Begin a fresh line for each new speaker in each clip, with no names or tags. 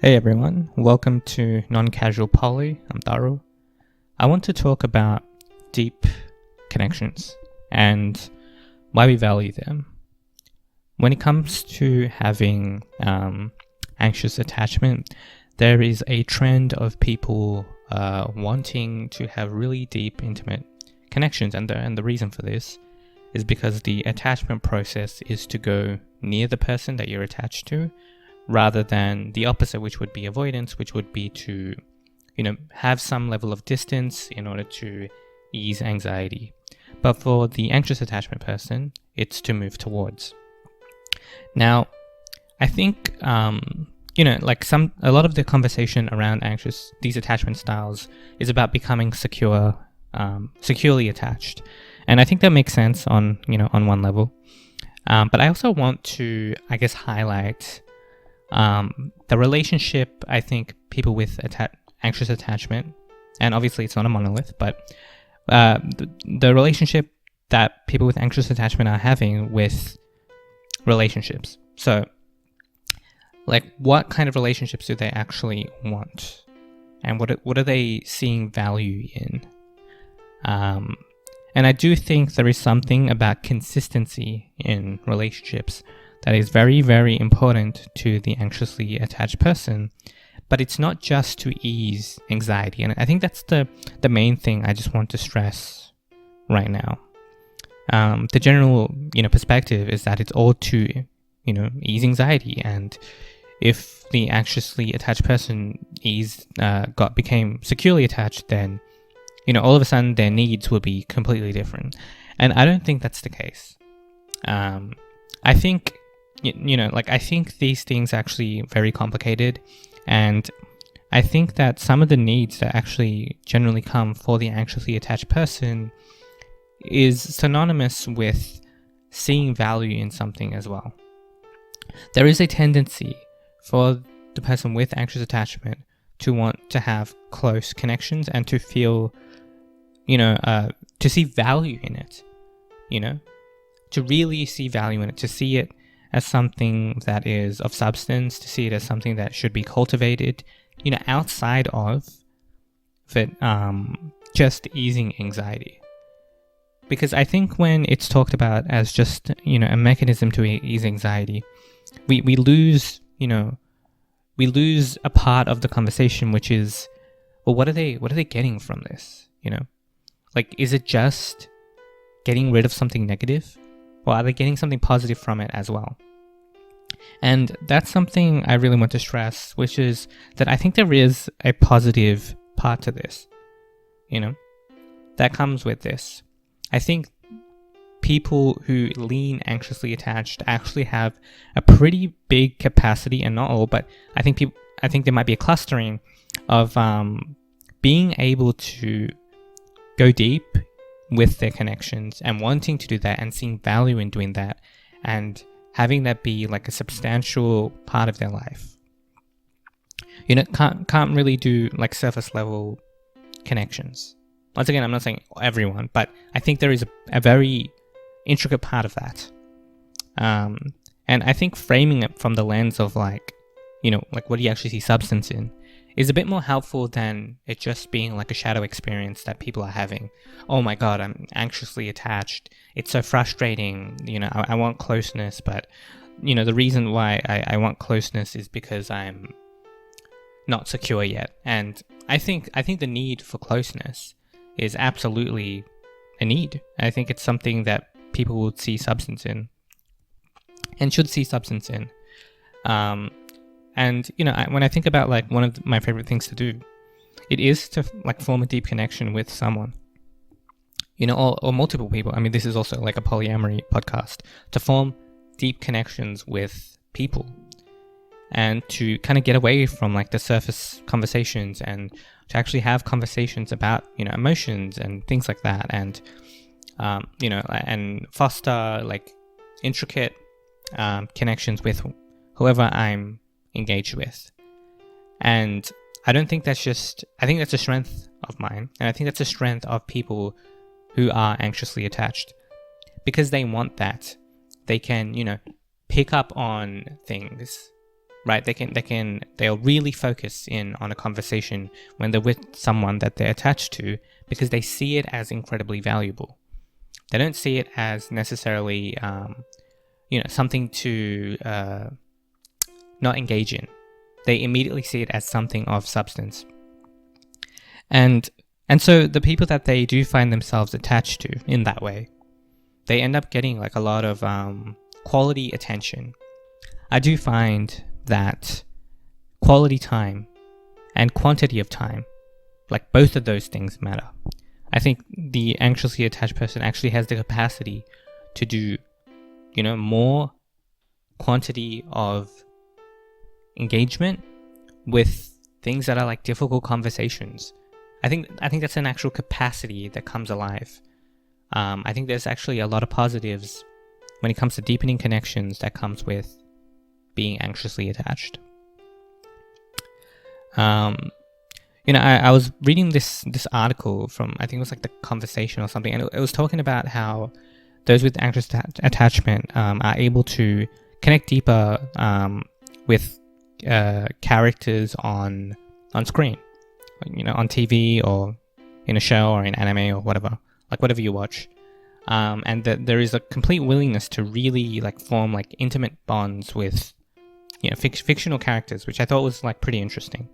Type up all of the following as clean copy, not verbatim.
Hey everyone, welcome to Non-Casual Poly. I'm Daru. I want to talk about deep connections and why we value them. When it comes to having anxious attachment, there is a trend of people wanting to have really deep, intimate connections, and the reason for this is because the attachment process is to go near the person that you're attached to, rather than the opposite, which would be avoidance, which would be to, have some level of distance in order to ease anxiety. But for the anxious attachment person, it's to move towards. Now, I think, a lot of the conversation around these attachment styles is about becoming securely attached. And I think that makes sense on one level. But I also want to, highlight the relationship. I think people with anxious attachment, and obviously it's not a monolith, but the relationship that people with anxious attachment are having with relationships. So, what kind of relationships do they actually want, and what are they seeing value in? And I do think there is something about consistency in relationships that is very, very important to the anxiously attached person. But it's not just to ease anxiety. And I think that's the main thing I just want to stress right now. The general, perspective is that it's all to, ease anxiety. And if the anxiously attached person became securely attached, then, all of a sudden their needs will be completely different. And I don't think that's the case. I think I think these things are actually very complicated, and I think that some of the needs that actually generally come for the anxiously attached person is synonymous with seeing value in something as well. There is a tendency for the person with anxious attachment to want to have close connections and to feel, to see value in it, to really see value in it, to see it as something that is of substance, to see it as something that should be cultivated, outside of it, just easing anxiety. Because I think when it's talked about as just, a mechanism to ease anxiety, we lose a part of the conversation, which is, well, what are they getting from this? Is it just getting rid of something negative? Or are they getting something positive from it as well? And that's something I really want to stress, which is that I think there is a positive part to this, that comes with this. I think people who lean anxiously attached actually have a pretty big capacity, and not all, but I think there might be a clustering of being able to go deep with their connections and wanting to do that and seeing value in doing that and having that be like a substantial part of their life. Can't really do like surface level connections. Once again, I'm not saying everyone, but I think there is a very intricate part of that. And I think framing it from the lens of what do you actually see substance in is a bit more helpful than it just being like a shadow experience that people are having. Oh my god, I'm anxiously attached. It's so frustrating. I want closeness, but the reason why I want closeness is because I'm not secure yet. And I think the need for closeness is absolutely a need. I think it's something that people would see substance in and should see substance in. And, when I think about one of my favorite things to do, it is to form a deep connection with someone, or multiple people. I mean, this is also like a polyamory podcast, to form deep connections with people and to kind of get away from the surface conversations and to actually have conversations about, emotions and things like that. And, and foster intricate connections with whoever I'm engaged with. And I think that's a strength of mine, and I think that's a strength of people who are anxiously attached, because they want that. They can pick up on things right? They'll really focus in on a conversation when they're with someone that they're attached to, because they see it as incredibly valuable. They don't see it as necessarily, something to not engage in. They immediately see it as something of substance. And so the people that they do find themselves attached to in that way, they end up getting like a lot of quality attention. I do find that quality time and quantity of time, like both of those things matter. I think the anxiously attached person actually has the capacity to do, more quantity of engagement with things that are like difficult conversations. I think that's an actual capacity that comes alive. I think there's actually a lot of positives when it comes to deepening connections that comes with being anxiously attached. I was reading this article from, I think it was like The Conversation or something, and it was talking about how those with anxious attachment are able to connect deeper with characters on screen, on TV or in a show or in anime or whatever, like whatever you watch. And that there is a complete willingness to really like form like intimate bonds with fictional characters, which I thought was like pretty interesting.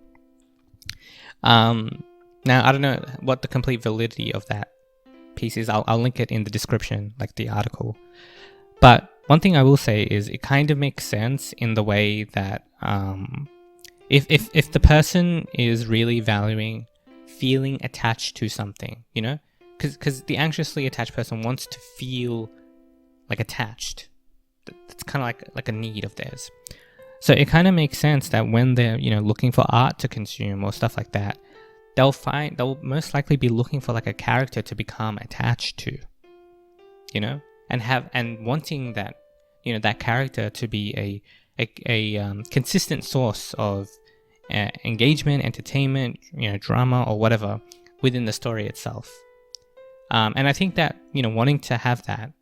Now I don't know what the complete validity of that piece is. I'll link it in the description, like the article. But one thing I will say is it kind of makes sense in the way that if the person is really valuing feeling attached to something, because the anxiously attached person wants to feel like attached. That's kind of like a need of theirs. So it kind of makes sense that when they're looking for art to consume or stuff like that, they'll most likely be looking for like a character to become attached to, and wanting that that character to be a consistent source of engagement, entertainment, drama or whatever within the story itself. And I think that wanting to have that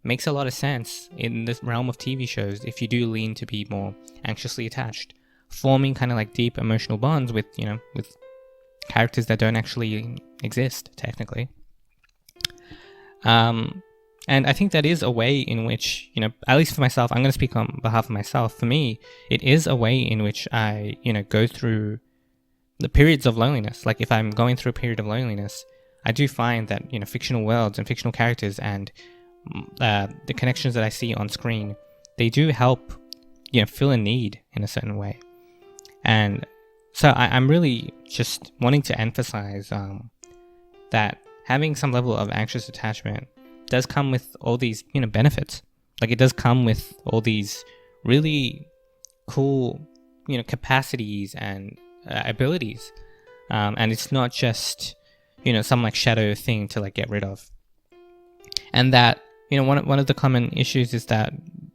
makes a lot of sense in this realm of TV shows if you do lean to be more anxiously attached, forming kind of like deep emotional bonds with with characters that don't actually exist technically. And I think that is a way in which, at least for myself, I'm going to speak on behalf of myself. For me, it is a way in which I, go through the periods of loneliness. Like if I'm going through a period of loneliness, I do find that, fictional worlds and fictional characters and the connections that I see on screen, they do help, fill a need in a certain way. And so I'm really just wanting to emphasize that having some level of anxious attachment does come with all these, benefits. Like it does come with all these really cool, capacities and abilities. And it's not just, some like shadow thing to like get rid of. And that, one of the common issues is that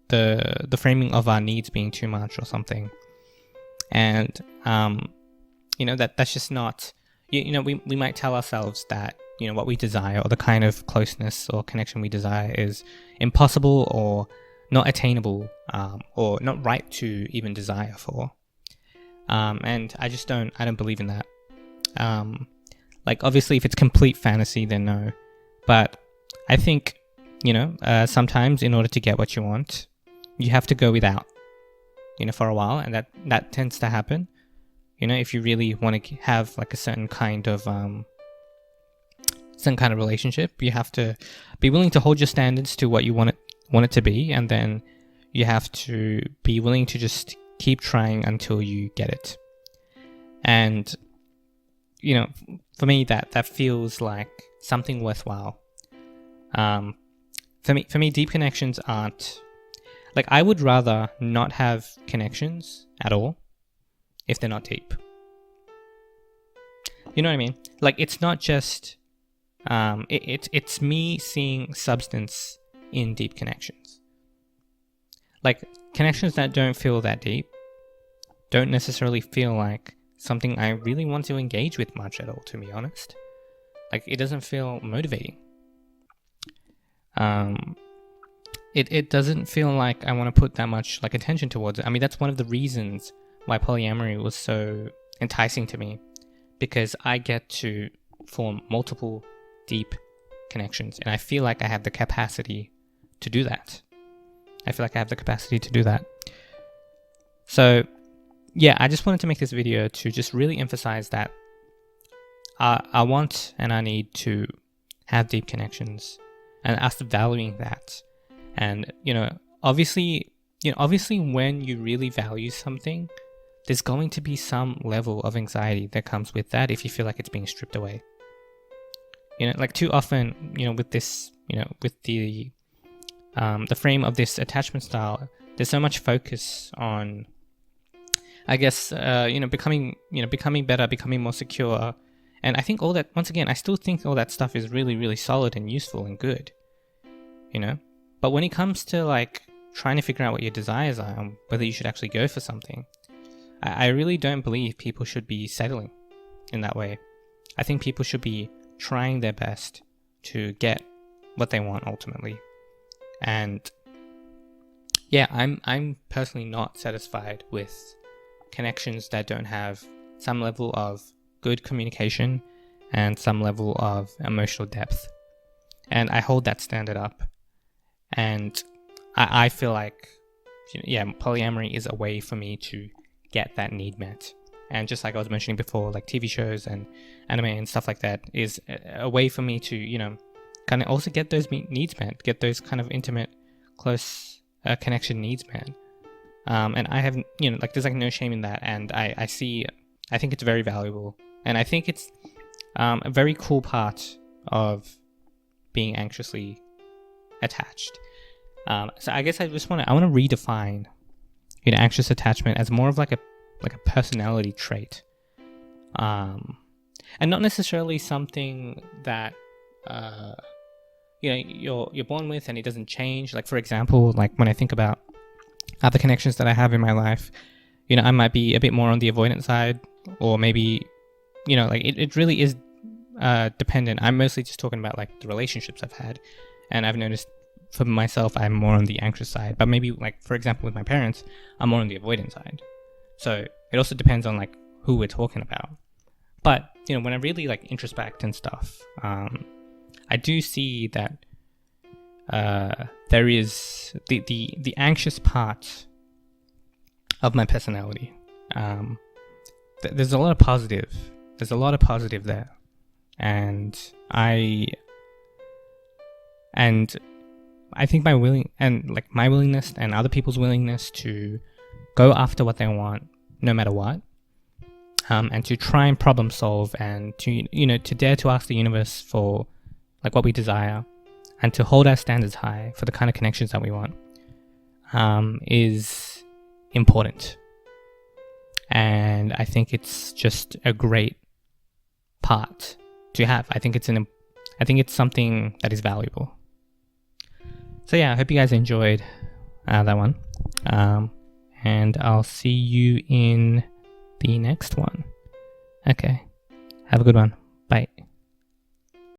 the framing of our needs being too much or something. And, that's just not, we might tell ourselves that, what we desire or the kind of closeness or connection we desire is impossible or not attainable, or not right to even desire for. And I don't believe in that. Like obviously if it's complete fantasy, then no. But I think, sometimes in order to get what you want, you have to go without, for a while. And that tends to happen, if you really want to have like a certain kind of relationship. You have to be willing to hold your standards to what you want it to be. And then you have to be willing to just keep trying until you get it. And, for me, that feels like something worthwhile. For me, deep connections aren't like, I would rather not have connections at all if they're not deep. You know what I mean? Like, it's not just, it's me seeing substance in deep connections. Like, connections that don't feel that deep don't necessarily feel like something I really want to engage with much at all, to be honest. Like, it doesn't feel motivating. It doesn't feel like I want to put that much like attention towards it. I mean, that's one of the reasons why polyamory was so enticing to me, because I get to form multiple deep connections, and I feel like I have the capacity to do that. So yeah, I just wanted to make this video to just really emphasize that I want and I need to have deep connections, and us valuing that. And obviously when you really value something, there's going to be some level of anxiety that comes with that if you feel like it's being stripped away. Like too often, with this, with the frame of this attachment style, there's so much focus on, I guess, becoming better, becoming more secure. And I think all that, once again, I still think all that stuff is really, really solid and useful and good, But when it comes to like trying to figure out what your desires are and whether you should actually go for something, I really don't believe people should be settling in that way. I think people should be trying their best to get what they want ultimately. And yeah, I'm personally not satisfied with connections that don't have some level of good communication and some level of emotional depth. And I hold that standard up. And I feel like, polyamory is a way for me to get that need met. And just like I was mentioning before, like TV shows and anime and stuff like that is a way for me to, kind of also get those needs met, get those kind of intimate, close connection needs met. And I have, there's like no shame in that. And I think it's very valuable. And I think it's a very cool part of being anxiously attached. So I guess I want to redefine, anxious attachment as more of like a personality trait, and not necessarily something that you're born with and it doesn't change. Like for example, like when I think about other connections that I have in my life, I might be a bit more on the avoidant side, or maybe it really is dependent. I'm mostly just talking about like the relationships I've had, and I've noticed for myself I'm more on the anxious side. But maybe like for example with my parents, I'm more on the avoidant side. So it also depends on like who we're talking about. But when I really like introspect and stuff, I do see that there is the anxious part of my personality. There's a lot of positive. There's a lot of positive there, and I think my willingness and other people's willingness to go after what they want, no matter what, and to try and problem solve, and to to dare to ask the universe for like what we desire, and to hold our standards high for the kind of connections that we want, is important. And I think it's just a great part to have. I think it's something that is valuable. So yeah, I hope you guys enjoyed that one. And I'll see you in the next one. Okay, have a good one.